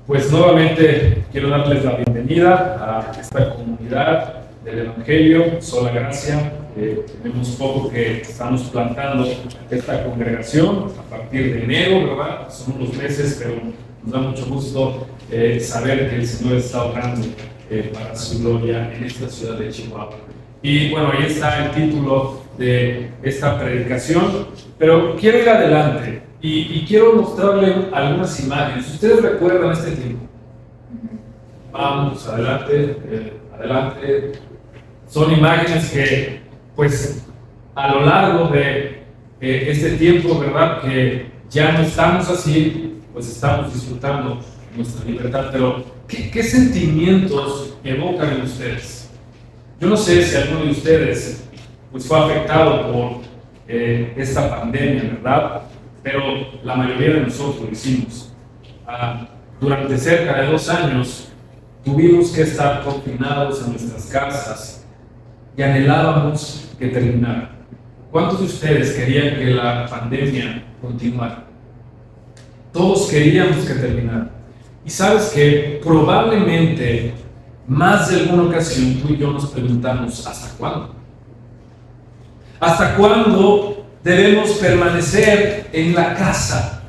Pues nuevamente quiero darles la bienvenida a esta comunidad del Evangelio, Sola Gracia. Tenemos poco que estamos plantando esta congregación a partir de enero, ¿verdad? Son unos meses, pero nos da mucho gusto saber que el Señor está obrando para su gloria en esta ciudad de Chihuahua. Y bueno, ahí está el título de esta predicación, pero quiero ir adelante y quiero mostrarle algunas imágenes. ¿Ustedes recuerdan este tiempo? Vamos, adelante, adelante. Son imágenes que, pues, a lo largo de este tiempo, ¿verdad? Que ya no estamos así, pues estamos disfrutando nuestra libertad, pero ¿qué sentimientos evocan en ustedes? Yo no sé si alguno de ustedes pues, fue afectado por esta pandemia, ¿verdad? Pero la mayoría de nosotros lo hicimos. Durante cerca de 2 años tuvimos que estar confinados en nuestras casas y anhelábamos que terminara. ¿Cuántos de ustedes querían que la pandemia continuara? Todos queríamos que terminara. Y sabes que probablemente más de alguna ocasión tú y yo nos preguntamos, ¿hasta cuándo? ¿Hasta cuándo debemos permanecer en la casa?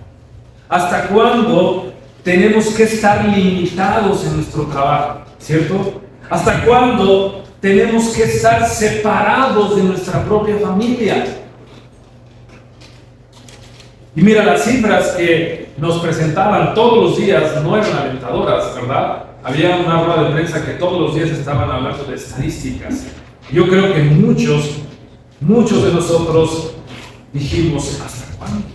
¿Hasta cuándo tenemos que estar limitados en nuestro trabajo? ¿Cierto? ¿Hasta cuándo tenemos que estar separados de nuestra propia familia? Y mira, las cifras que nos presentaban todos los días no eran alentadoras, ¿verdad? Había una rueda de prensa que todos los días estaban hablando de estadísticas. Yo creo que muchos de nosotros dijimos, ¿hasta cuándo?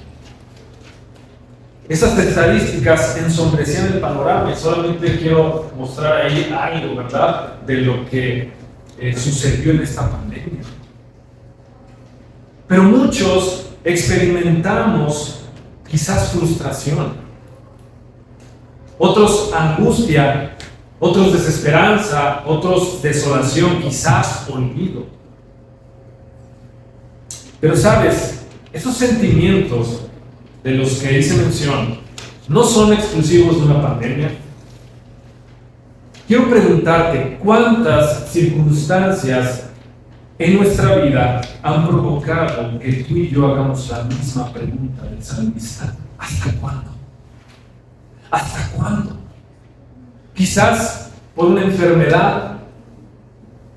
Esas estadísticas ensombrecían el panorama y solamente quiero mostrar ahí algo, ¿verdad?, de lo que sucedió en esta pandemia. Pero muchos experimentamos quizás frustración, otros angustia, otros desesperanza, otros desolación, quizás olvido. Pero sabes, esos sentimientos de los que hice mención no son exclusivos de una pandemia. Quiero preguntarte, ¿cuántas circunstancias en nuestra vida han provocado que tú y yo hagamos la misma pregunta del salmista? ¿Hasta cuándo? ¿Hasta cuándo? Quizás por una enfermedad,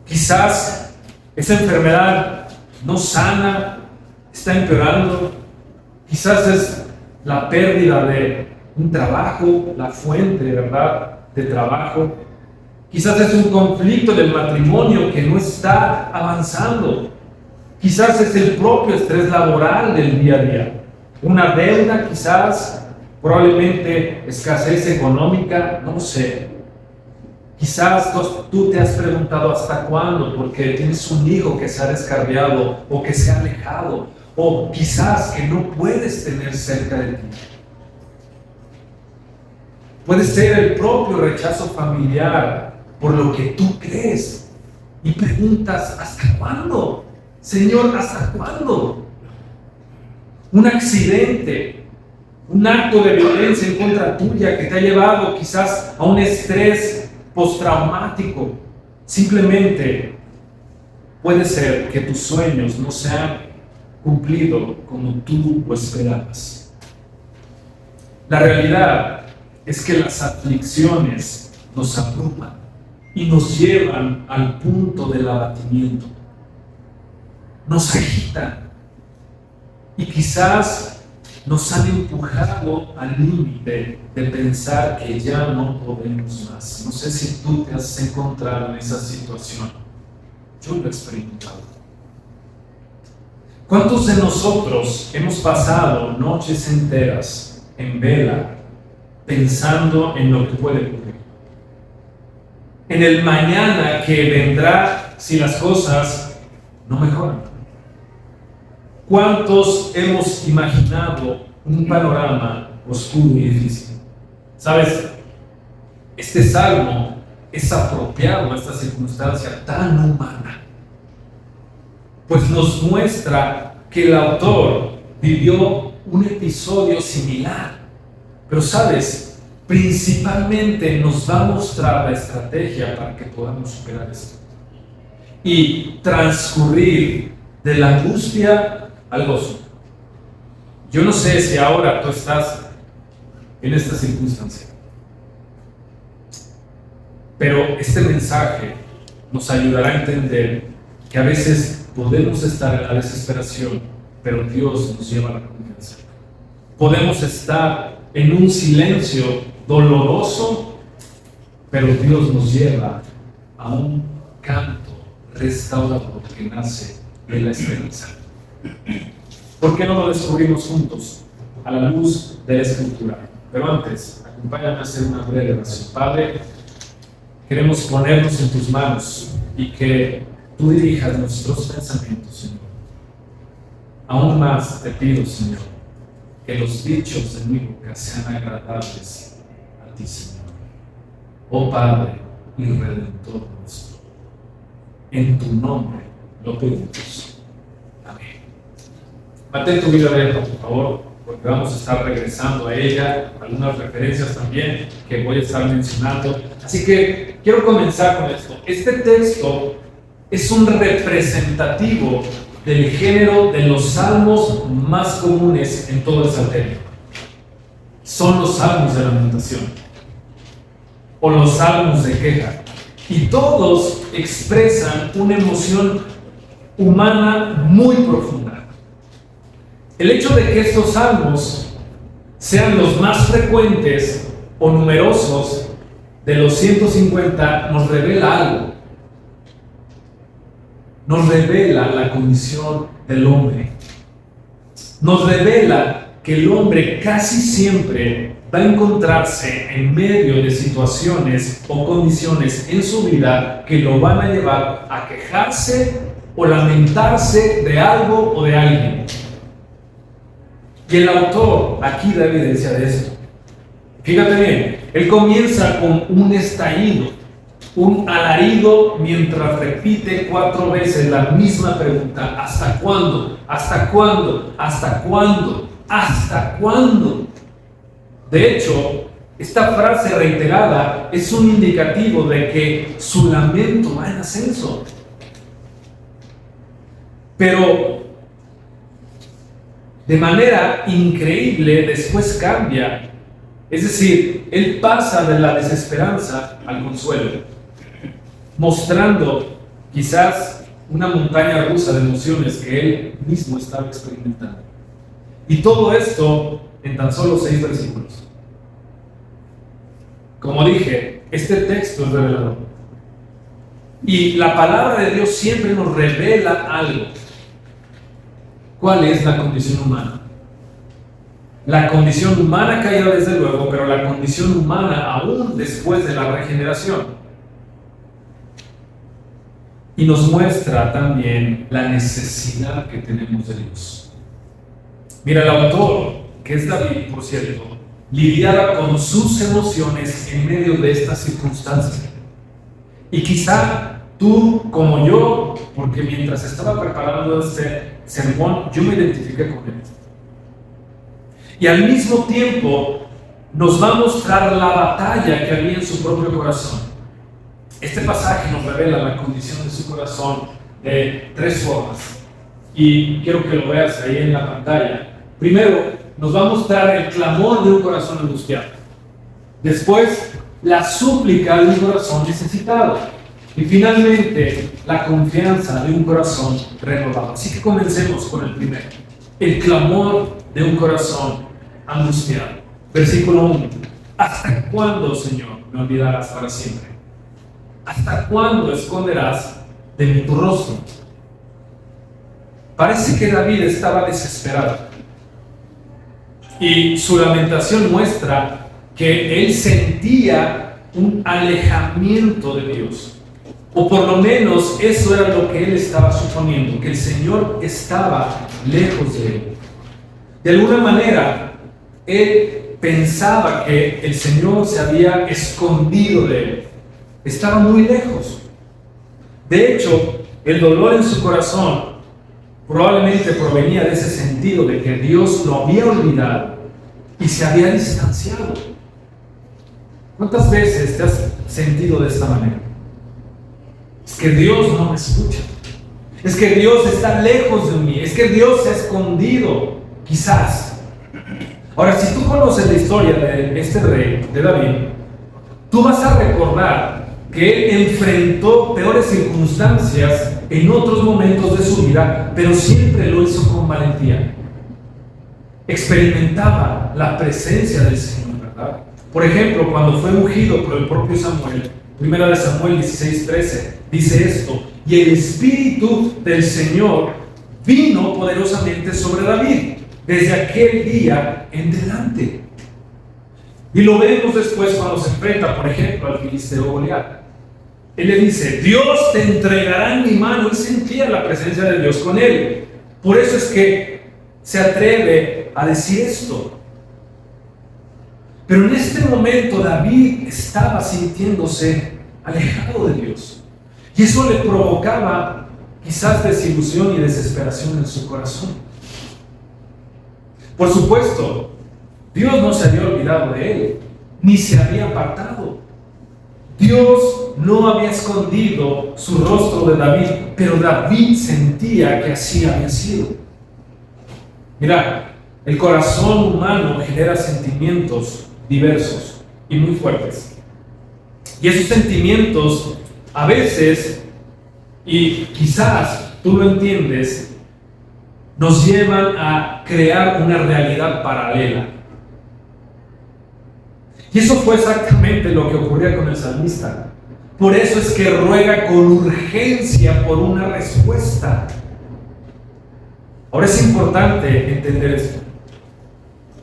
quizás esa enfermedad no sana, está empeorando, quizás es la pérdida de un trabajo, la fuente, ¿verdad?, de trabajo. Quizás es un conflicto del matrimonio que no está avanzando. Quizás es el propio estrés laboral del día a día. Una deuda, quizás, probablemente escasez económica, no sé. Quizás tú te has preguntado hasta cuándo porque tienes un hijo que se ha descarriado o que se ha alejado, o quizás que no puedes tener cerca de ti. Puede ser el propio rechazo familiar por lo que tú crees y preguntas, ¿hasta cuándo? Señor, ¿hasta cuándo? Un accidente, un acto de violencia en contra tuya que te ha llevado quizás a un estrés postraumático. Simplemente puede ser que tus sueños no se han cumplido como tú lo esperabas. La realidad es que las aflicciones nos abruman y nos llevan al punto del abatimiento. Nos agitan y quizás nos han empujado al límite de pensar que ya no podemos más. No sé si tú te has encontrado en esa situación. Yo lo he experimentado. ¿Cuántos de nosotros hemos pasado noches enteras en vela pensando en lo que puede ocurrir? En el mañana que vendrá si las cosas no mejoran. ¿Cuántos hemos imaginado un panorama oscuro y difícil? ¿Sabes? Este salmo es apropiado a esta circunstancia tan humana, pues nos muestra que el autor vivió un episodio similar. Pero ¿sabes? principalmente nos va a mostrar la estrategia para que podamos superar esto y transcurrir de la angustia al gozo. Yo no sé si ahora tú estás en esta circunstancia, pero este mensaje nos ayudará a entender que a veces podemos estar en la desesperación, pero Dios nos lleva a la confianza. Podemos estar en un silencio doloroso, pero Dios nos lleva a un canto restaurador que nace de la esperanza. ¿Por qué no lo descubrimos juntos a la luz de la Escritura? Pero antes, acompáñame a hacer una breve oración. Padre, queremos ponernos en tus manos y que tú dirijas nuestros pensamientos, Señor. Aún más te pido, Señor, que los dichos de mi boca sean agradables a ti, Señor. Oh Padre y Redentor nuestro, en tu nombre lo pedimos. Amén. Mantén tu vida abierta, por favor, porque vamos a estar regresando a ella, algunas referencias también que voy a estar mencionando. Así que quiero comenzar con esto. Este texto es un representativo del género de los salmos más comunes en todo el Salterio. Son los salmos de lamentación o los salmos de queja, y todos expresan una emoción humana muy profunda. El hecho de que estos salmos sean los más frecuentes o numerosos de los 150 nos revela algo. Nos revela la condición del hombre. Nos revela que el hombre casi siempre va a encontrarse en medio de situaciones o condiciones en su vida que lo van a llevar a quejarse o lamentarse de algo o de alguien. Y el autor aquí da evidencia de esto. Fíjate bien, él comienza con un estallido, un alarido, mientras repite 4 veces la misma pregunta: ¿hasta cuándo? ¿Hasta cuándo? ¿Hasta cuándo? ¿Hasta cuándo? De hecho, esta frase reiterada es un indicativo de que su lamento va en ascenso. Pero de manera increíble después cambia. Es decir, él pasa de la desesperanza al consuelo, mostrando quizás una montaña rusa de emociones que él mismo estaba experimentando. Y todo esto en tan solo 6 versículos. Como dije, este texto es revelador. Y la palabra de Dios siempre nos revela algo. ¿Cuál es la condición humana? La condición humana caída desde luego, pero la condición humana aún después de la regeneración. Y nos muestra también la necesidad que tenemos de Dios. Mira, el autor, que es David, por cierto, lidiaba con sus emociones en medio de esta circunstancia. Y quizá tú, como yo, porque mientras estaba preparando este sermón, yo me identifiqué con él. Y al mismo tiempo nos va a mostrar la batalla que había en su propio corazón. Este pasaje nos revela la condición de su corazón de 3 formas. Y quiero que lo veas ahí en la pantalla. Primero, nos va a mostrar el clamor de un corazón angustiado. Después, la súplica de un corazón necesitado. Y finalmente, la confianza de un corazón renovado. Así que comencemos con el primero. El clamor de un corazón angustiado. Versículo 1. ¿Hasta cuándo, Señor, me olvidarás para siempre? ¿Hasta cuándo esconderás de mí tu rostro? Parece que David estaba desesperado. Y su lamentación muestra que él sentía un alejamiento de Dios. O por lo menos eso era lo que él estaba suponiendo, que el Señor estaba lejos de él. De alguna manera, él pensaba que el Señor se había escondido de él. Estaba muy lejos. De hecho, el dolor en su corazón probablemente provenía de ese sentido de que Dios lo había olvidado y se había distanciado. ¿Cuántas veces te has sentido de esta manera? Es que Dios no me escucha. Es que Dios está lejos de mí. Es que Dios se ha escondido. Quizás. Ahora, si tú conoces la historia de este rey, de David, tú vas a recordar que él enfrentó peores circunstancias en otros momentos de su vida, pero siempre lo hizo con valentía. Experimentaba la presencia del Señor, ¿verdad? Por ejemplo, cuando fue ungido por el propio Samuel, 1 Samuel 16:13, dice esto: y el Espíritu del Señor vino poderosamente sobre David desde aquel día en delante. Y lo vemos después cuando se enfrenta, por ejemplo, al filisteo Goliat. Él le dice: Dios te entregará en mi mano. Él sentía la presencia de Dios con él. Por eso es que se atreve a decir esto. Pero en este momento David estaba sintiéndose alejado de Dios. Y eso le provocaba quizás desilusión y desesperación en su corazón. Por supuesto, Dios no se había olvidado de él, ni se había apartado. Dios no había escondido su rostro de David, pero David sentía que así había sido. Mira, el corazón humano genera sentimientos diversos y muy fuertes. Y esos sentimientos a veces, y quizás tú lo entiendes, nos llevan a crear una realidad paralela. Y eso fue exactamente lo que ocurría con el salmista. Por eso es que ruega con urgencia por una respuesta. Ahora es importante entender esto.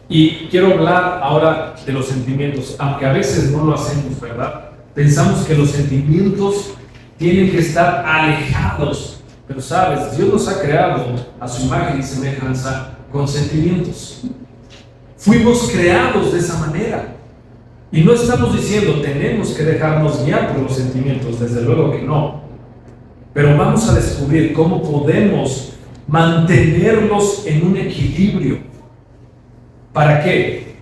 Y quiero hablar ahora de los sentimientos, aunque a veces no lo hacemos, ¿verdad? Pensamos que los sentimientos tienen que estar alejados. Pero sabes, Dios nos ha creado a su imagen y semejanza con sentimientos. Fuimos creados de esa manera. Y no estamos diciendo tenemos que dejarnos guiar por los sentimientos, desde luego que no. Pero vamos a descubrir cómo podemos mantenerlos en un equilibrio. ¿Para qué?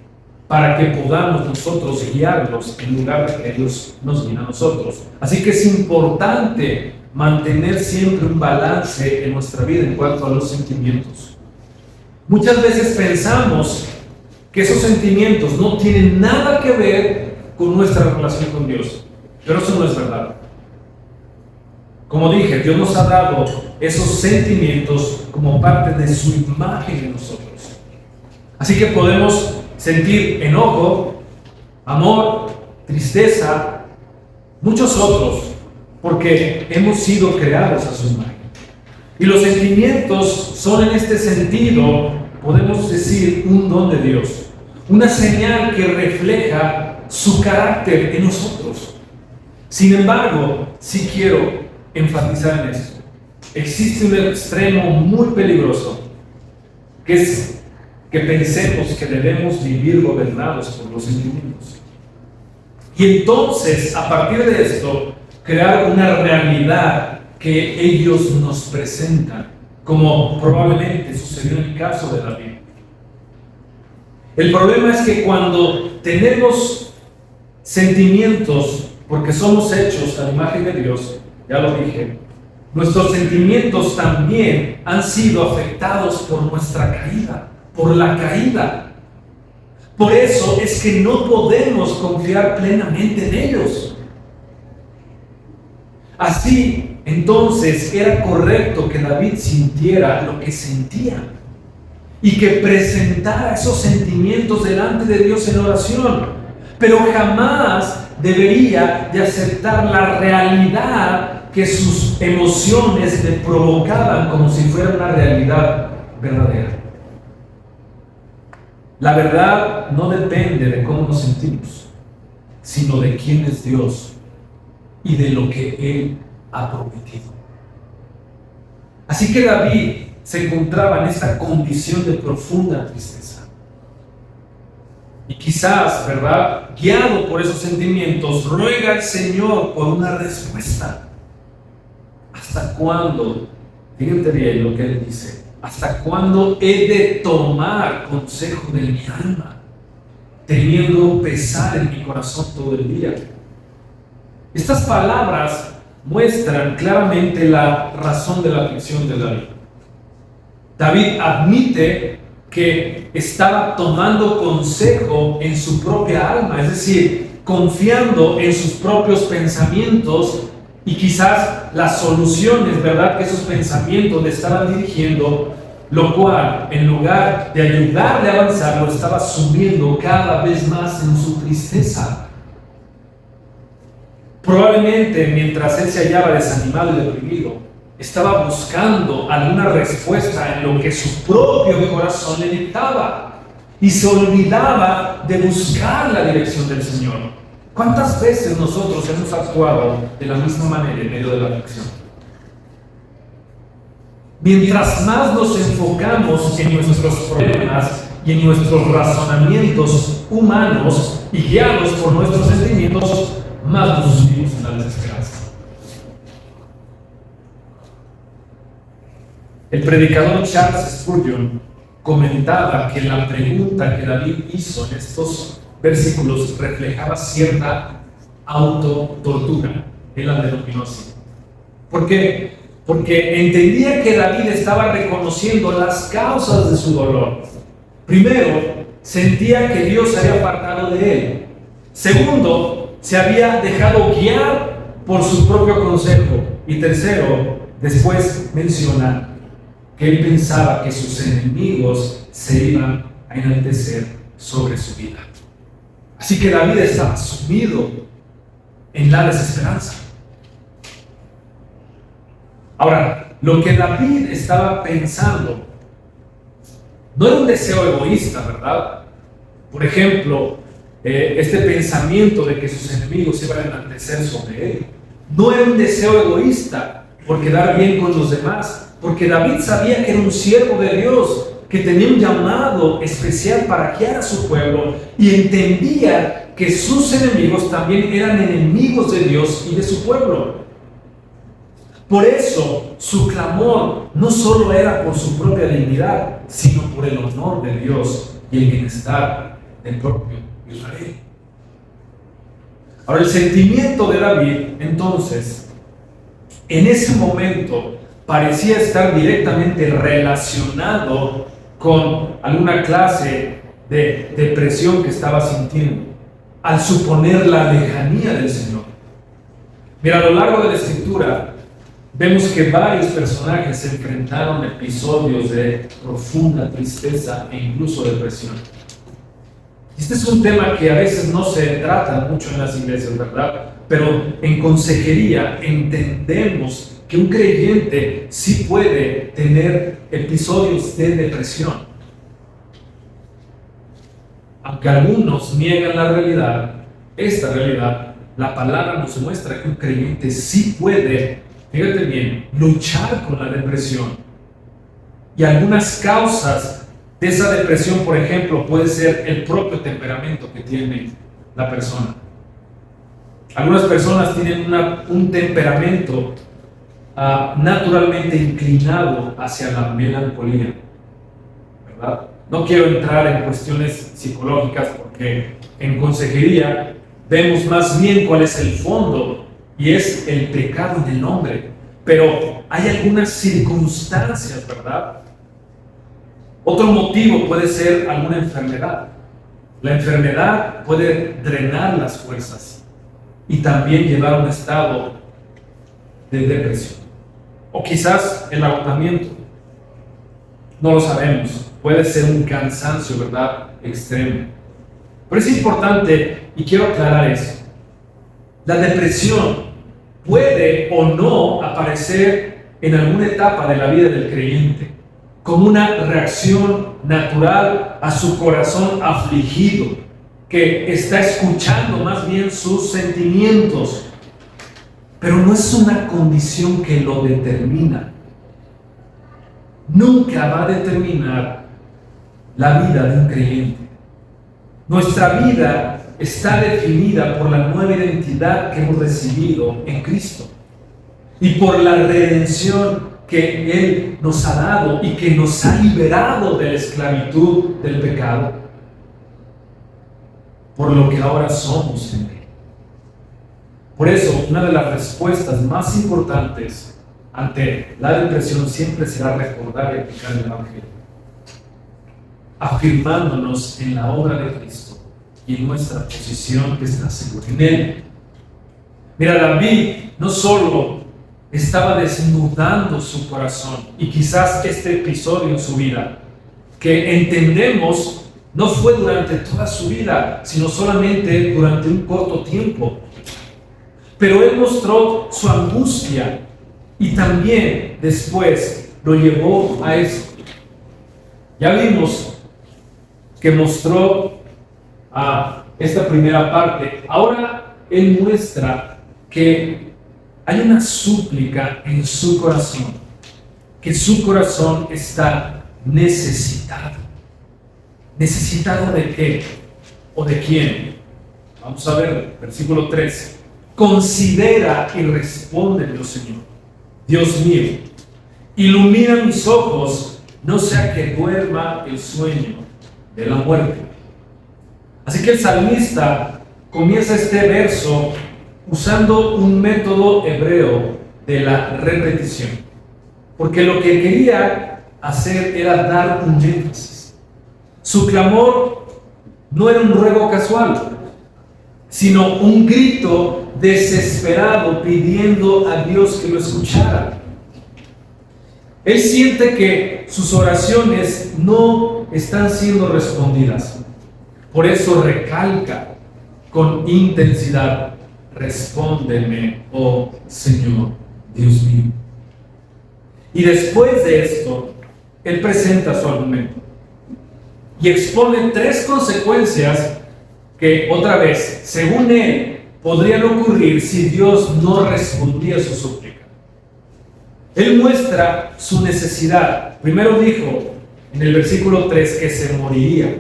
Para que podamos nosotros guiarlos en lugar de que Dios nos guíe a nosotros. Así que es importante mantener siempre un balance en nuestra vida en cuanto a los sentimientos. Muchas veces pensamos que esos sentimientos no tienen nada que ver con nuestra relación con Dios, pero eso no es verdad. Como dije, Dios nos ha dado esos sentimientos como parte de su imagen en nosotros. Así que podemos sentir enojo, amor, tristeza, muchos otros, porque hemos sido creados a su imagen. Y los sentimientos son en este sentido, podemos decir, un don de Dios, una señal que refleja su carácter en nosotros. Sin embargo, sí quiero enfatizar en esto. Existe un extremo muy peligroso, que es que pensemos que debemos vivir gobernados por los sentimientos. Y entonces, a partir de esto, crear una realidad que ellos nos presentan, como probablemente sucedió en el caso de David. El problema es que cuando tenemos sentimientos, porque somos hechos a la imagen de Dios, ya lo dije, nuestros sentimientos también han sido afectados por nuestra caída, por la caída. Por eso es que no podemos confiar plenamente en ellos. Así, entonces, era correcto que David sintiera lo que sentía y que presentara esos sentimientos delante de Dios en oración, pero jamás debería de aceptar la realidad que sus emociones le provocaban como si fuera una realidad verdadera. La verdad no depende de cómo nos sentimos, sino de quién es Dios y de lo que Él ha prometido. Así que David se encontraba en esta condición de profunda tristeza. Y quizás, ¿verdad?, guiado por esos sentimientos, ruega al Señor por una respuesta. ¿Hasta cuándo? Fíjate bien lo que Él dice. ¿Hasta cuándo he de tomar consejo de mi alma? teniendo pesar en mi corazón todo el día. Estas palabras muestran claramente la razón de la aflicción de David. David admite que estaba tomando consejo en su propia alma, es decir, confiando en sus propios pensamientos y quizás las soluciones, ¿verdad?, que esos pensamientos le estaban dirigiendo, lo cual, en lugar de ayudarle a avanzar, lo estaba sumiendo cada vez más en su tristeza. Probablemente, mientras él se hallaba desanimado y deprimido, estaba buscando alguna respuesta en lo que su propio corazón le dictaba y se olvidaba de buscar la dirección del Señor. ¿Cuántas veces nosotros hemos actuado de la misma manera en medio de la aflicción? Mientras más nos enfocamos en nuestros problemas y en nuestros razonamientos humanos y guiados por nuestros sentimientos, más nos hundimos en la desesperanza. El predicador Charles Spurgeon comentaba que la pregunta que David hizo en estos versículos reflejaba cierta autotortura. Él la denominó así. ¿Por qué? Porque entendía que David estaba reconociendo las causas de su dolor. Primero, sentía que Dios se había apartado de él. Segundo, se había dejado guiar por su propio consejo. Y tercero, después menciona que él pensaba que sus enemigos se iban a enaltecer sobre su vida. Así que David estaba sumido en la desesperanza. Ahora, lo que David estaba pensando no era un deseo egoísta, ¿verdad? Por ejemplo, este pensamiento de que sus enemigos iban a enaltecer sobre él. No era un deseo egoísta por quedar bien con los demás, porque David sabía que era un siervo de Dios, que tenía un llamado especial para guiar a su pueblo y entendía que sus enemigos también eran enemigos de Dios y de su pueblo. Por eso, su clamor no solo era por su propia dignidad, sino por el honor de Dios y el bienestar del propio Israel. Ahora, el sentimiento de David, entonces, en ese momento, parecía estar directamente relacionado con alguna clase de depresión que estaba sintiendo, al suponer la lejanía del Señor. Mira, a lo largo de la Escritura, vemos que varios personajes se enfrentaron a episodios de profunda tristeza e incluso depresión. Este es un tema que a veces no se trata mucho en las iglesias, ¿verdad? Pero en consejería entendemos que un creyente sí puede tener episodios de depresión. Aunque algunos niegan la realidad, esta realidad, la palabra nos muestra que un creyente sí puede, fíjate bien, luchar con la depresión. Y algunas causas de esa depresión, por ejemplo, puede ser el propio temperamento que tiene la persona. Algunas personas tienen un temperamento naturalmente inclinado hacia la melancolía, ¿verdad? No quiero entrar en cuestiones psicológicas porque en consejería vemos más bien cuál es el fondo y es el pecado en el hombre, pero hay algunas circunstancias, ¿verdad? Otro motivo puede ser alguna enfermedad. La enfermedad puede drenar las fuerzas y también llevar a un estado de depresión. O quizás el agotamiento. No lo sabemos. Puede ser un cansancio, ¿verdad?, extremo. Pero es importante, y quiero aclarar eso. La depresión puede o no aparecer en alguna etapa de la vida del creyente, como una reacción natural a su corazón afligido, que está escuchando más bien sus sentimientos, pero no es una condición que lo determina. Nunca va a determinar la vida de un creyente. Nuestra vida está definida por la nueva identidad que hemos recibido en Cristo y por la redención que Él nos ha dado y que nos ha liberado de la esclavitud del pecado. por lo que ahora somos en Él. Por eso, una de las respuestas más importantes ante la depresión siempre será recordar y aplicar el Evangelio, afirmándonos en la obra de Cristo y en nuestra posición que está segura en Él. Mira, David no solo estaba desnudando su corazón, y quizás este episodio en su vida, que entendemos no fue durante toda su vida, sino solamente durante un corto tiempo. Pero él mostró su angustia y también después lo llevó a esto. Ya vimos que mostró a esta primera parte. Ahora él muestra que hay una súplica en su corazón, que su corazón está necesitado. ¿Necesitado de qué? ¿O de quién? Vamos a ver, versículo 3. Considera y respóndeme, oh Señor, Dios mío, ilumina mis ojos, no sea que duerma el sueño de la muerte. Así que el salmista comienza este verso usando un método hebreo de la repetición, porque lo que quería hacer era dar un énfasis. Su clamor no era un ruego casual, sino un grito desesperado pidiendo a Dios que lo escuchara. Él siente que sus oraciones no están siendo respondidas. Por eso recalca con intensidad: respóndeme, oh Señor, Dios mío. Y después de esto, él presenta su argumento y expone 3 consecuencias que, otra vez, según él, podrían ocurrir si Dios no respondía a su súplica. Él muestra su necesidad. Primero dijo en el versículo 3 que se moriría.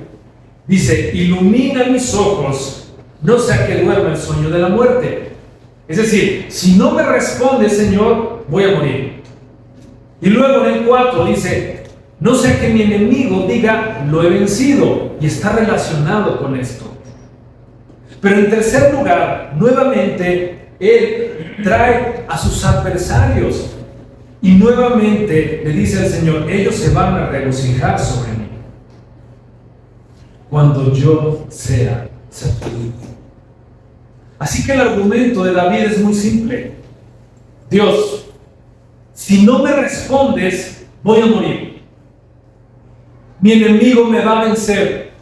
Dice: ilumina mis ojos, no sea que duerma el sueño de la muerte. Es decir, si no me responde, Señor, voy a morir. Y luego en el 4 dice: no sea que mi enemigo diga, lo he vencido. Y está relacionado con esto. Pero en tercer lugar, nuevamente, él trae a sus adversarios. Y nuevamente le dice al Señor: ellos se van a regocijar sobre mí cuando yo sea sacudido. Así que el argumento de David es muy simple: Dios, si no me respondes, voy a morir. Mi enemigo me va a vencer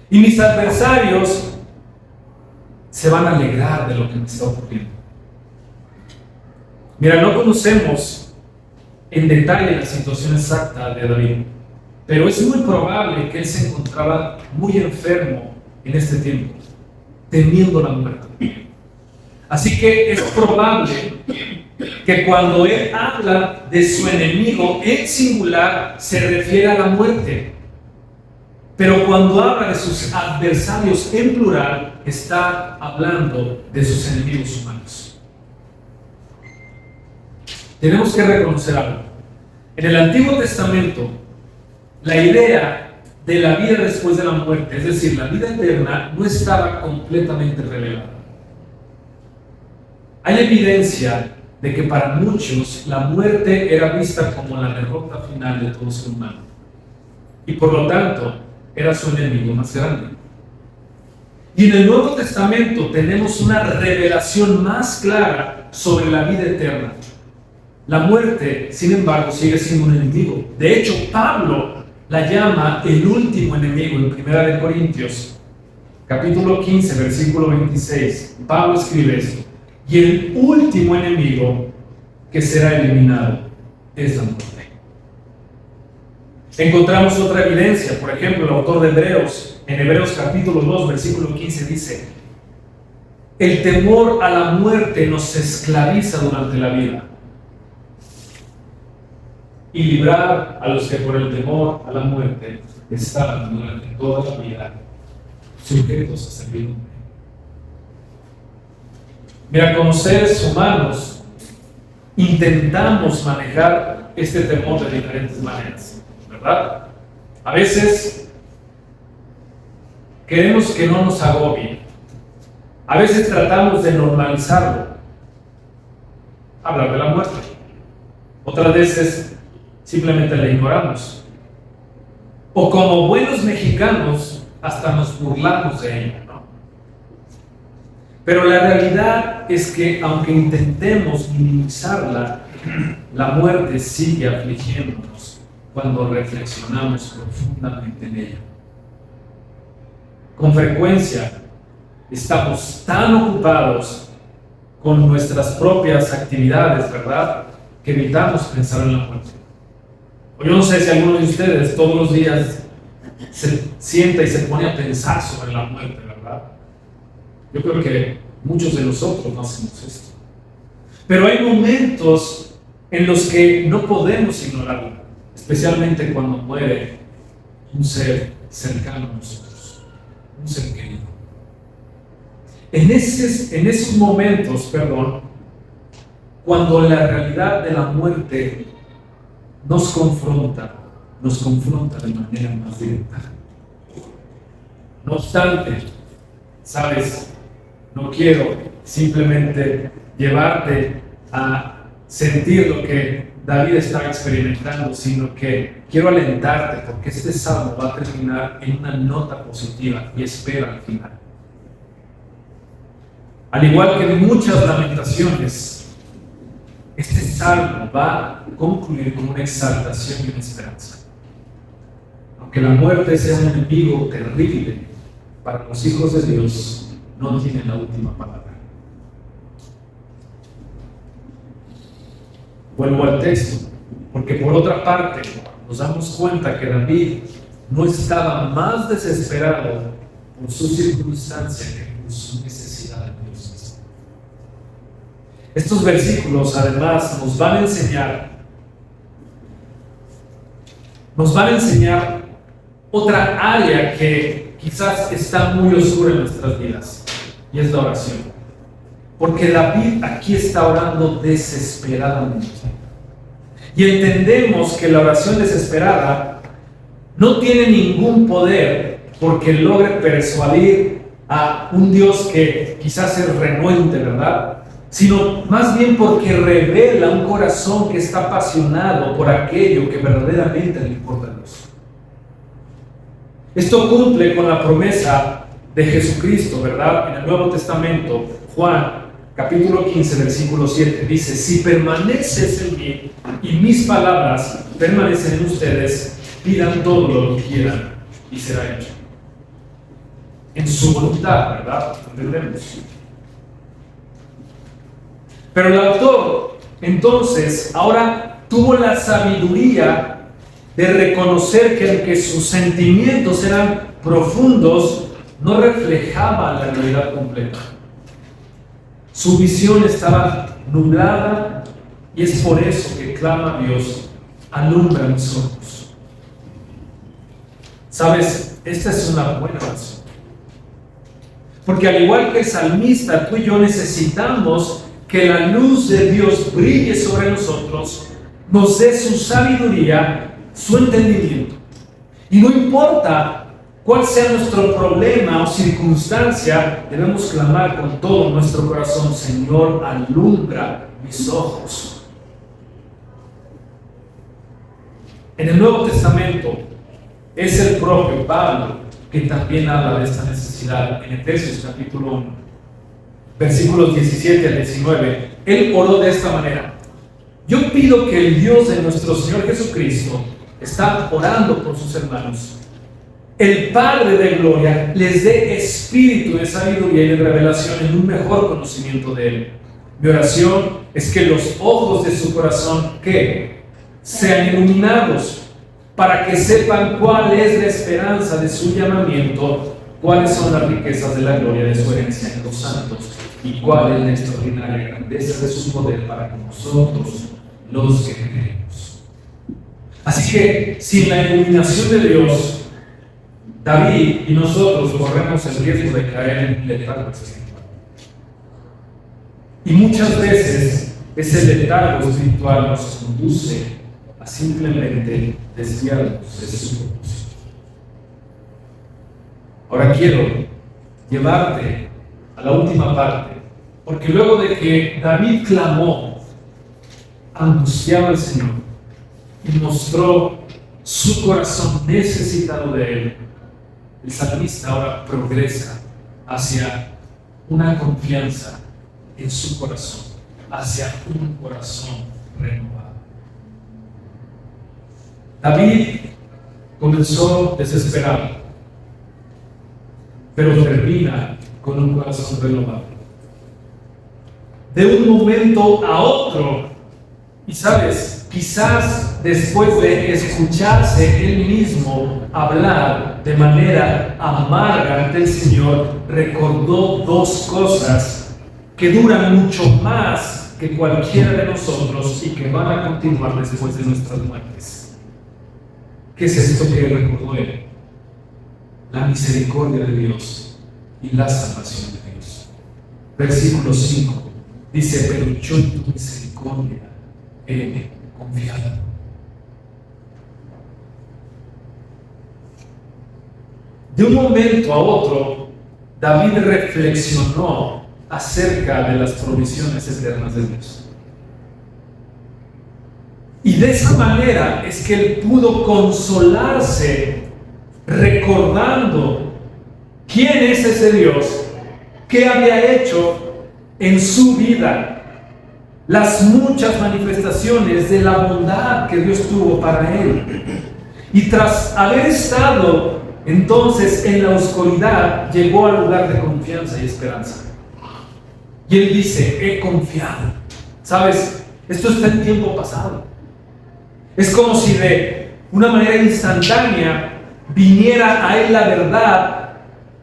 y mis adversarios se van a alegrar de lo que me está ocurriendo. Mira, no conocemos en detalle la situación exacta de David, pero es muy probable que él se encontraba muy enfermo en este tiempo, temiendo la muerte. Así que es probable que cuando él habla de su enemigo en singular, se refiere a la muerte. Pero cuando habla de sus adversarios en plural, está hablando de sus enemigos humanos. Tenemos que reconocer algo. En el Antiguo Testamento, la idea de la vida después de la muerte, es decir, la vida eterna, no estaba completamente revelada. Hay evidencia de que para muchos la muerte era vista como la derrota final de todo ser humano. Y por lo tanto, era su enemigo más grande. Y en el Nuevo Testamento tenemos una revelación más clara sobre la vida eterna. La muerte, sin embargo, sigue siendo un enemigo. De hecho, Pablo la llama el último enemigo en 1 Corintios, capítulo 15, versículo 26. Pablo escribe esto: y el último enemigo que será eliminado es la muerte. Encontramos otra evidencia. Por ejemplo, el autor de Hebreos, en Hebreos capítulo 2, versículo 15, dice: el temor a la muerte nos esclaviza durante la vida, y librar a los que por el temor a la muerte estaban durante toda la vida sujetos a servidumbre. Mira, como seres humanos intentamos manejar este temor de diferentes maneras, ¿verdad? A veces queremos que no nos agobie. A veces tratamos de normalizarlo, hablar de la muerte. Otras veces simplemente la ignoramos. O como buenos mexicanos, hasta nos burlamos de ella, ¿no? Pero la realidad es que, aunque intentemos minimizarla, la muerte sigue afligiéndonos cuando reflexionamos profundamente en ella. Con frecuencia estamos tan ocupados con nuestras propias actividades, ¿verdad?, que evitamos pensar en la muerte. O yo no sé si alguno de ustedes todos los días se sienta y se pone a pensar sobre la muerte, ¿verdad? Yo creo que muchos de nosotros no hacemos esto. Pero hay momentos en los que no podemos ignorarlo, especialmente cuando muere un ser cercano a nosotros, un ser querido. En esos momentos, cuando la realidad de la muerte nos confronta de manera más directa. No obstante, sabes, no quiero simplemente llevarte a sentir lo que David está experimentando, sino que quiero alentarte, porque este salmo va a terminar en una nota positiva y espera al final. Al igual que en muchas lamentaciones, este salmo va a concluir con una exaltación y una esperanza. Aunque la muerte sea un enemigo terrible para los hijos de Dios, no tiene la última palabra. Vuelvo al texto, porque por otra parte nos damos cuenta que David no estaba más desesperado por su circunstancia que por su necesidad de Dios. Estos versículos además nos van a enseñar otra área que quizás está muy oscura en nuestras vidas, y es la oración. Porque David aquí está orando desesperadamente. Y entendemos que la oración desesperada no tiene ningún poder porque logre persuadir a un Dios que quizás es renuente, ¿verdad?, sino más bien porque revela un corazón que está apasionado por aquello que verdaderamente le importa a Dios. Esto cumple con la promesa de Jesucristo, ¿verdad? En el Nuevo Testamento, Juan, capítulo 15, versículo 7, dice: si permaneces en mí y mis palabras permanecen en ustedes, pidan todo lo que quieran y será hecho. En su voluntad, ¿verdad? Entendemos. Pero el autor, entonces, ahora tuvo la sabiduría de reconocer que aunque sus sentimientos eran profundos, no reflejaba la realidad completa. Su visión estaba nublada y es por eso que clama a Dios: alumbra mis ojos. ¿Sabes? Esta es una buena razón. Porque al igual que el salmista, tú y yo necesitamos que la luz de Dios brille sobre nosotros, nos dé su sabiduría, su entendimiento. Y no importa cuál sea nuestro problema o circunstancia, debemos clamar con todo nuestro corazón: Señor, alumbra mis ojos. En el Nuevo Testamento es el propio Pablo que también habla de esta necesidad. En Efesios capítulo 1, versículos 17 al 19, él oró de esta manera: yo pido que el Dios de nuestro Señor Jesucristo, está orando por sus hermanos, el Padre de gloria, les dé espíritu de sabiduría y de revelación en un mejor conocimiento de Él. Mi oración es que los ojos de su corazón, ¿qué?, sean iluminados, para que sepan cuál es la esperanza de su llamamiento, cuáles son las riquezas de la gloria de su herencia en los santos, y cuál es la extraordinaria grandeza de su poder para con nosotros, los que creemos. Así que, sin la iluminación de Dios, David y nosotros corremos el riesgo de caer en letargo espiritual. Y muchas veces ese letargo espiritual nos conduce a simplemente desviarnos de su propósito. Ahora quiero llevarte a la última parte, porque luego de que David clamó, angustiado al Señor y mostró su corazón necesitado de Él, el salmista ahora progresa hacia una confianza en su corazón, hacia un corazón renovado. David comenzó desesperado, pero termina con un corazón renovado. De un momento a otro, y sabes, quizás después de escucharse él mismo hablar de manera amarga ante el Señor, recordó dos cosas que duran mucho más que cualquiera de nosotros y que van a continuar después de nuestras muertes. ¿Qué es esto que recordó él? La misericordia de Dios y la salvación de Dios. Versículo 5 dice: pero yo en tu misericordia he confiado. De un momento a otro, David reflexionó acerca de las provisiones eternas de Dios. Y de esa manera es que él pudo consolarse recordando quién es ese Dios, qué había hecho en su vida, las muchas manifestaciones de la bondad que Dios tuvo para él. Y tras haber estado entonces en la oscuridad, llegó al lugar de confianza y esperanza. Y él dice: he confiado. ¿Sabes? Esto está en tiempo pasado. Es como si de una manera instantánea viniera a él la verdad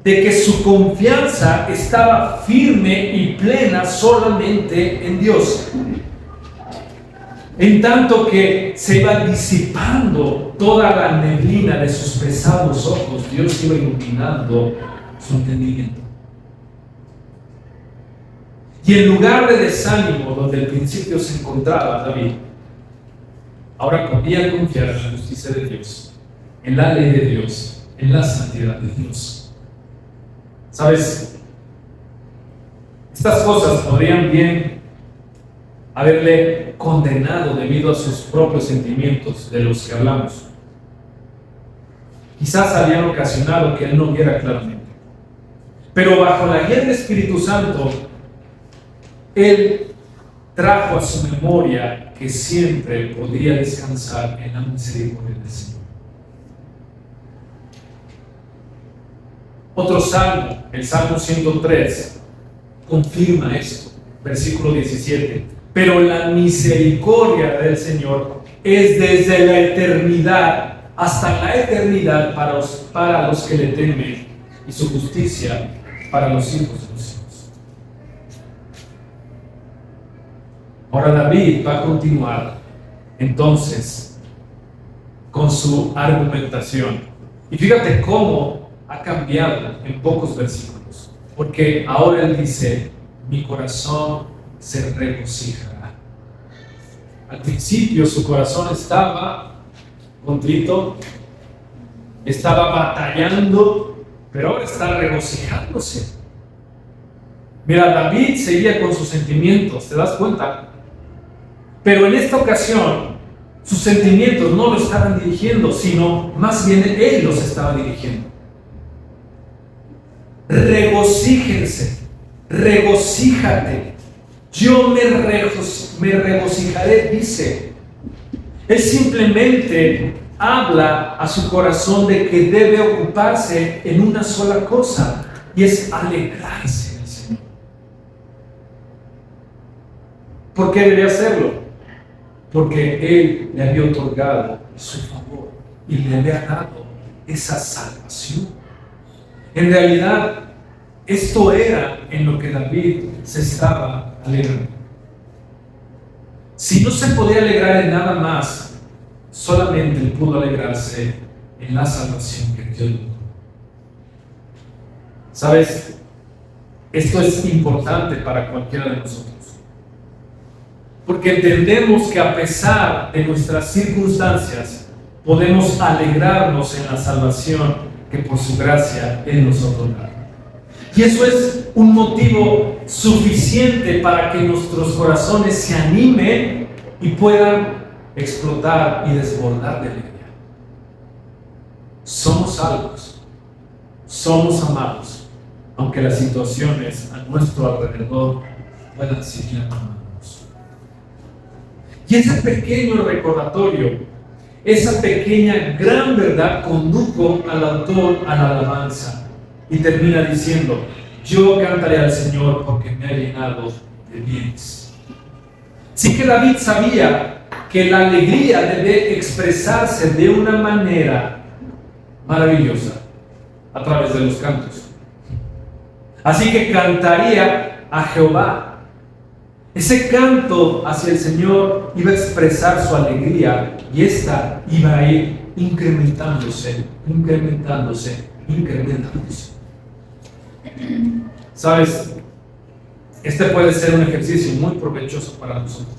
de que su confianza estaba firme y plena solamente en Dios. En tanto que se iba disipando toda la neblina de sus pesados ojos, Dios iba iluminando su entendimiento. Y en lugar de desánimo donde al principio se encontraba David, ahora podía confiar en la justicia de Dios, en la ley de Dios, en la santidad de Dios. ¿Sabes? Estas cosas podrían bien haberle condenado debido a sus propios sentimientos de los que hablamos. Quizás habían ocasionado que él no viera claramente. Pero bajo la guía del Espíritu Santo, él trajo a su memoria que siempre podría descansar en la misericordia del Señor. Otro salmo, el Salmo 103, confirma esto. Versículo 17: pero la misericordia del Señor es desde la eternidad hasta la eternidad para los que le temen, y su justicia para los hijos de los hijos. Ahora David va a continuar entonces con su argumentación. Y fíjate cómo ha cambiado en pocos versículos. Porque ahora él dice: mi corazón se regocijará. Al principio su corazón estaba contrito, estaba batallando, pero ahora está regocijándose. Mira, David seguía con sus sentimientos, ¿te das cuenta? Pero en esta ocasión sus sentimientos no lo estaban dirigiendo, sino más bien él los estaba dirigiendo. Regocíjense, regocíjate. Yo me regocijaré, dice. Él simplemente habla a su corazón de que debe ocuparse en una sola cosa, y es alegrarse en el Señor. ¿Por qué debe hacerlo? Porque Él le había otorgado su favor y le había dado esa salvación. En realidad, esto era en lo que David se estaba alegrando. Si no se podía alegrar en nada más, solamente él pudo alegrarse en la salvación que Dios le dio. ¿Sabes? Esto es importante para cualquiera de nosotros. Porque entendemos que a pesar de nuestras circunstancias, podemos alegrarnos en la salvación que por su gracia Él nos ha otorgado. Y eso es un motivo suficiente para que nuestros corazones se animen y puedan explotar y desbordar de alegría. Somos salvos, somos amados, aunque las situaciones a nuestro alrededor puedan seguir amándonos. Y ese pequeño recordatorio, esa pequeña gran verdad condujo al autor a la alabanza y termina diciendo: yo cantaré al Señor porque me ha llenado de bienes. Sí que David sabía que la alegría debe expresarse de una manera maravillosa a través de los cantos. Así que cantaría a Jehová. Ese canto hacia el Señor iba a expresar su alegría y esta iba a ir incrementándose. ¿Sabes? Este puede ser un ejercicio muy provechoso para nosotros.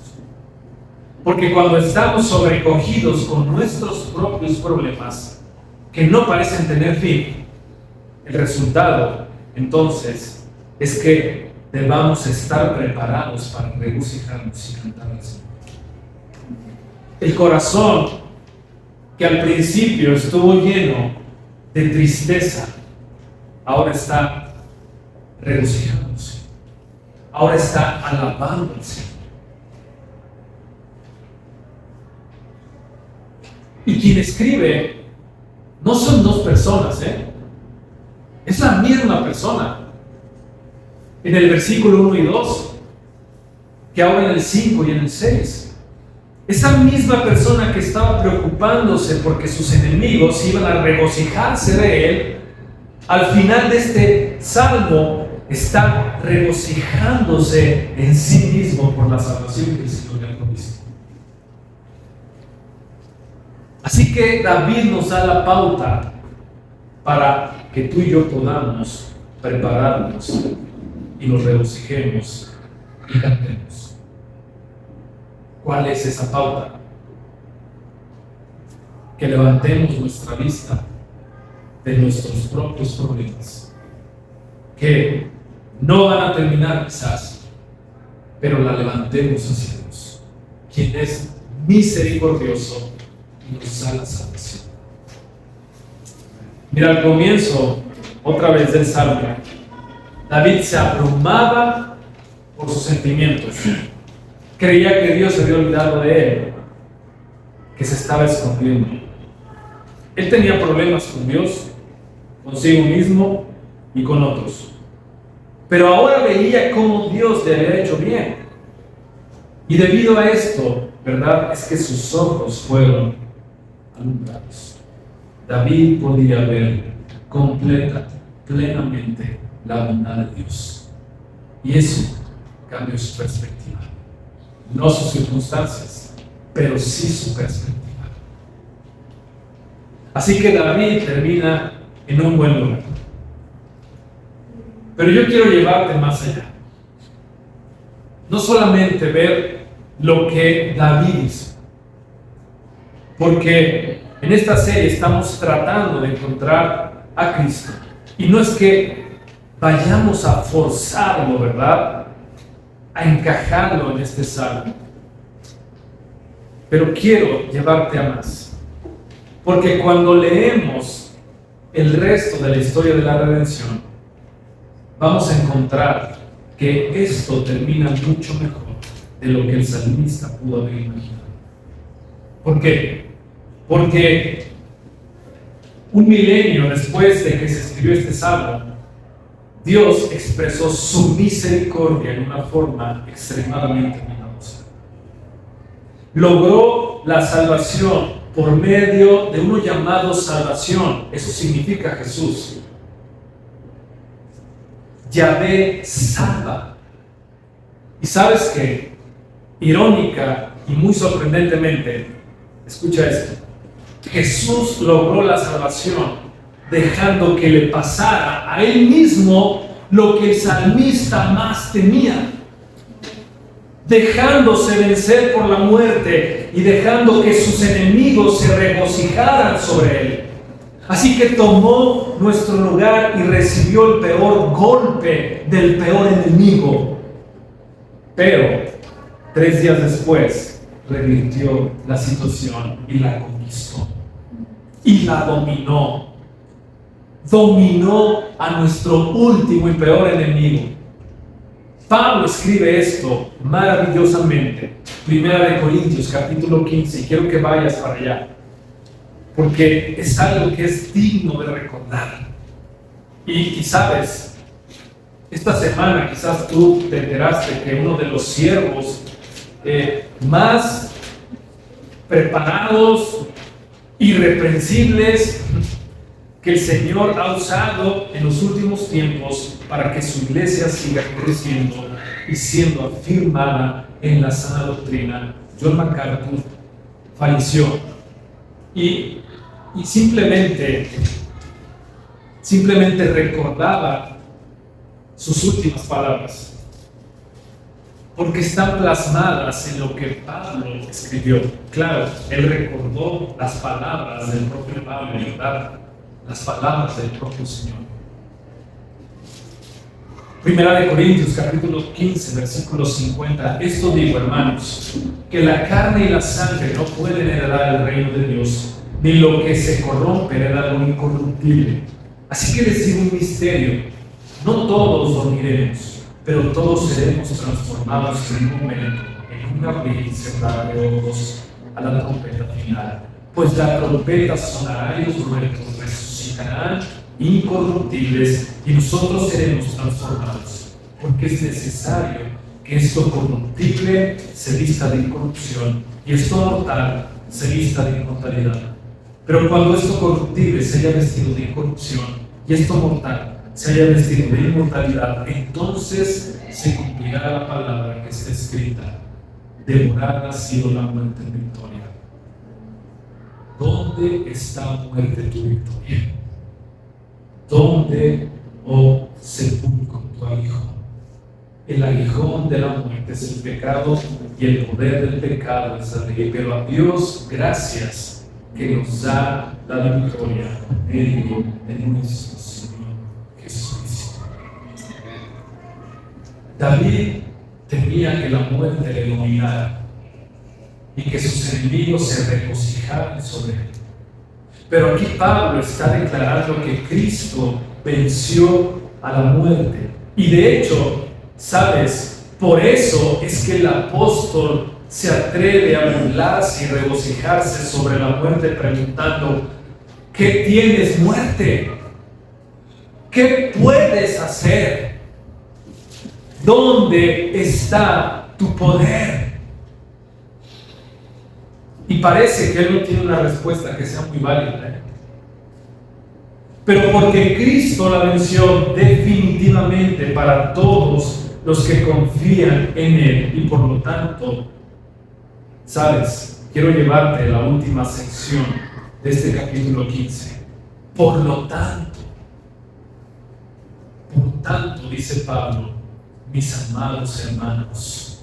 Porque cuando estamos sobrecogidos con nuestros propios problemas que no parecen tener fin, el resultado entonces es que debamos estar preparados para regocijarnos y cantar al Señor. El corazón que al principio estuvo lleno de tristeza, ahora está regocijándose, ahora está alabando al Señor. Y quien escribe no son dos personas, es la misma persona. En el versículo 1 y 2, que ahora en el 5 y en el 6. Esa misma persona que estaba preocupándose porque sus enemigos iban a regocijarse de él, al final de este salmo está regocijándose en sí mismo por la salvación que el Señor le ha provisto. Así que David nos da la pauta para que tú y yo podamos prepararnos y nos regocijemos y cantemos. ¿Cuál es esa pauta? Que levantemos nuestra vista de nuestros propios problemas, que no van a terminar quizás, pero la levantemos hacia Dios, quien es misericordioso y nos da la salvación. Mira, al comienzo, otra vez del Salmo, David se abrumaba por sus sentimientos. Creía que Dios se había olvidado de él, que se estaba escondiendo. Él tenía problemas con Dios, consigo mismo y con otros. Pero ahora veía cómo Dios le había hecho bien. Y debido a esto, ¿verdad?, es que sus ojos fueron alumbrados. David podía ver plenamente la bondad de Dios. Y eso cambió su perspectiva. No sus circunstancias, pero sí su perspectiva. Así que David termina en un buen lugar. Pero yo quiero llevarte más allá. No solamente ver lo que David hizo, porque en esta serie estamos tratando de encontrar a Cristo. Y no es que vayamos a forzarlo, ¿verdad?, a encajarlo en este salmo. Pero quiero llevarte a más. Porque cuando leemos el resto de la historia de la redención, vamos a encontrar que esto termina mucho mejor de lo que el salmista pudo haber imaginado. ¿Por qué? Porque un milenio después de que se escribió este salmo, Dios expresó su misericordia en una forma extremadamente milagrosa. Logró la salvación por medio de uno llamado salvación. Eso significa Jesús. Yahvé salva. Y sabes qué, irónica y muy sorprendentemente, escucha esto: Jesús logró la salvación dejando que le pasara a él mismo lo que el salmista más temía, dejándose vencer por la muerte y dejando que sus enemigos se regocijaran sobre él. Así que tomó nuestro lugar y recibió el peor golpe del peor enemigo. Pero 3 días después revirtió la situación y la conquistó. Y la dominó. Dominó a nuestro último y peor enemigo. Pablo escribe esto maravillosamente. 1 Corintios capítulo 15. Y quiero que vayas para allá, porque es algo que es digno de recordar. Y sabes, esta semana quizás tú te enteraste que uno de los siervos más preparados, irreprensibles, que el Señor ha usado en los últimos tiempos para que su iglesia siga creciendo y siendo afirmada en la sana doctrina, John MacArthur, falleció. Y simplemente recordaba sus últimas palabras, porque están plasmadas en lo que Pablo escribió. Claro, él recordó las palabras del propio Pablo, ¿verdad? Las palabras del propio Señor. 1 Corintios capítulo 15, versículo 50. Esto digo, hermanos, que la carne y la sangre no pueden heredar el reino de Dios, ni lo que se corrompe hereda lo incorruptible. Así que les digo un misterio: no todos dormiremos, pero todos seremos transformados en un momento, en un abrir y cerrar de ojos, a la trompeta final. Pues la trompeta sonará y los muertos resucitarán incorruptibles y nosotros seremos transformados, porque es necesario que esto corruptible se vista de incorrupción y esto mortal se vista de inmortalidad. Pero cuando esto corruptible se haya vestido de incorrupción y esto mortal se haya vestido de inmortalidad, entonces se cumplirá la palabra que está escrita: devorada ha sido la muerte en victoria. ¿Dónde está, muerte, tu victoria? ¿Dónde, oh sepulcro, tu aguijón? El aguijón de la muerte es el pecado y el poder del pecado es la ley. Pero a Dios gracias que nos da la victoria en nuestro Señor Jesucristo. David temía que la muerte le dominara y que sus enemigos se regocijaran sobre él. Pero aquí Pablo está declarando que Cristo venció a la muerte. Y de hecho, ¿sabes? Por eso es que el apóstol se atreve a burlarse y regocijarse sobre la muerte preguntando: ¿qué tienes, muerte? ¿Qué puedes hacer? ¿Dónde está tu poder? Y parece que él no tiene una respuesta que sea muy válida, ¿eh? Pero porque Cristo la venció definitivamente para todos los que confían en Él. Y por lo tanto, ¿sabes? Quiero llevarte a la última sección de este capítulo 15. Por lo tanto, dice Pablo, mis amados hermanos,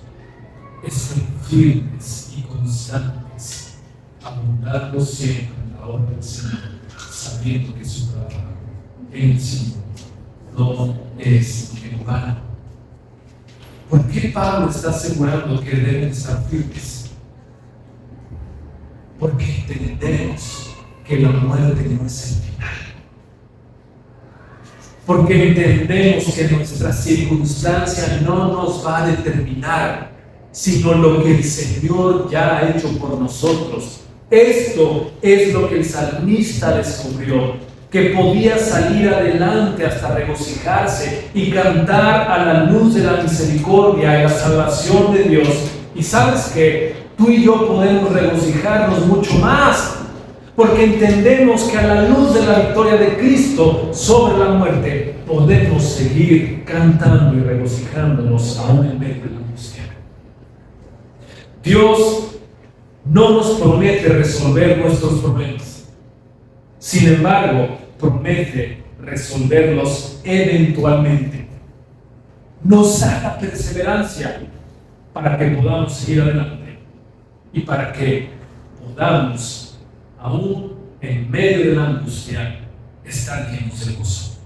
estén firmes y constantes, abundando siempre en la obra del Señor, sabiendo que su trabajo en el Señor no es en vano. ¿Por qué Pablo está asegurando que deben estar firmes? Porque entendemos que la muerte no es el final. Porque entendemos que nuestra circunstancia no nos va a determinar, sino lo que el Señor ya ha hecho por nosotros. Esto es lo que el salmista descubrió, que podía salir adelante hasta regocijarse y cantar a la luz de la misericordia y la salvación de Dios. Y sabes que tú y yo podemos regocijarnos mucho más, porque entendemos que a la luz de la victoria de Cristo sobre la muerte podemos seguir cantando y regocijándonos aún en medio de la angustia. Dios no nos promete resolver nuestros problemas. Sin embargo, promete resolverlos eventualmente. Nos da la perseverancia para que podamos seguir adelante y para que podamos, aún en medio de la angustia, están llenos de gozo.